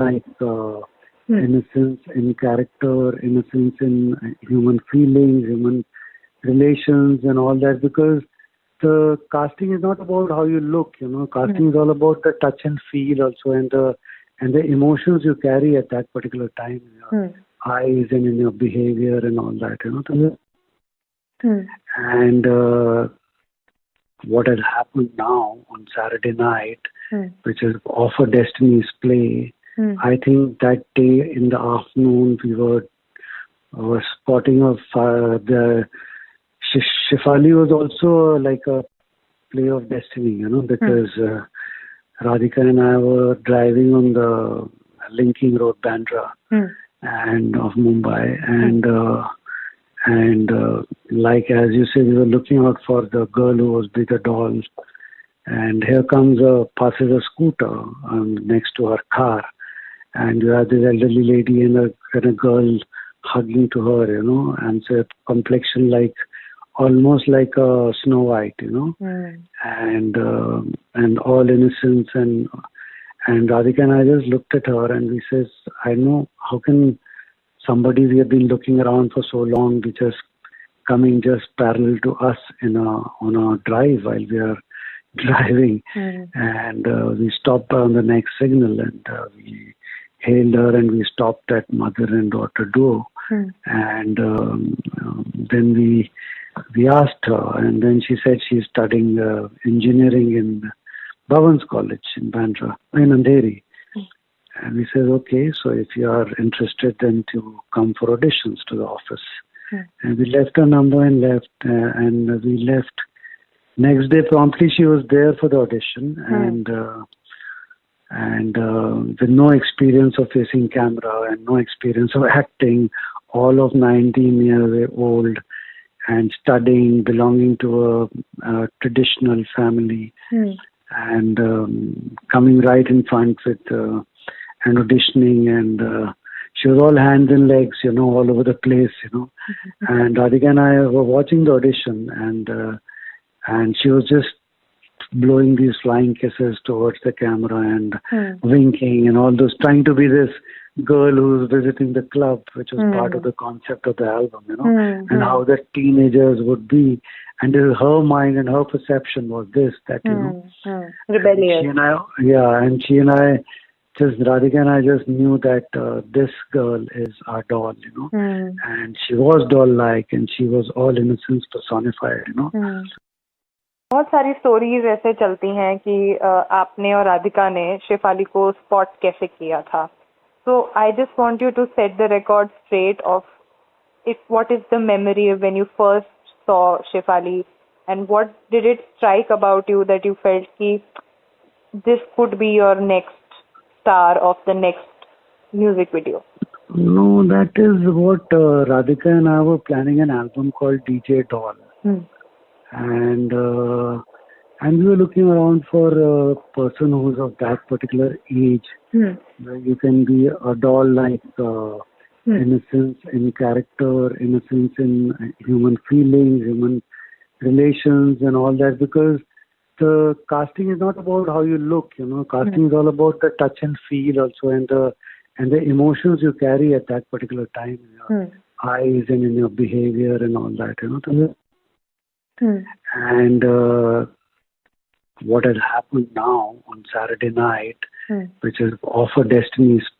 like innocence in character, innocence in human feelings, human relations and all that, because the casting is not about how you look, casting is all about the touch and feel also, and the emotions you carry at that particular time in your eyes and in your behavior and all that, And what has happened now on Saturday night, which is Offer Destiny's play, I think that day in the afternoon we were spotting of the Shefali was also like a play of destiny, because Radhika and I were driving on the linking road, Bandra, and of Mumbai, and like as you say, we were looking out for the girl who was with the dolls, and here passes a scooter next to her car, and you have this elderly lady and a girl hugging to her, and so complexion like almost like a Snow White, and all innocence, and Radhika and I just looked at her and we says, I know, how can somebody we have been looking around for so long be just coming just parallel to us on a drive while we are driving, and we stopped on the next signal, and we hailed her and we stopped at mother and daughter duo, and then we asked her, and then she said she's studying engineering in Bhavan's College in Bandra, in Andheri. And we said, okay, so if you are interested, then to come for auditions to the office. And we left her number and left, and we left. Next day promptly she was there for the audition, and with no experience of facing camera and no experience of acting, all of 19 years old, and studying, belonging to a traditional family, and coming right in front with and auditioning, and she was all hands and legs, all over the place, And Radhika and I were watching the audition, and she was just blowing these flying kisses towards the camera and winking and all those, trying to be this girl who's visiting the club, which was part of the concept of the album, and how the teenagers would be. And her mind and her perception was this, that, rebellious. She and I, Radhika and I just knew that this girl is our doll, and she was doll-like, and she was all innocence personified, बहुत सारी stories ऐसे चलती हैं कि आपने और राधिका ने शेफाली को स्पॉट कैसे किया था. So I just want you to set the record straight of what is the memory of when you first saw Shefali, and what did it strike about you that you felt कि this could be your next star of the next music video? No, that is what Radhika and I were planning an album called DJ Doll. And we were looking around for a person who's of that particular age, where you can be a doll like innocence in character, innocence in human feelings, human relations and all that, because the casting is not about how you look, casting is all about the touch and feel also, and the emotions you carry at that particular time in your eyes and in your behavior and all that, And what has happened now on Saturday night, which is Offer Destiny's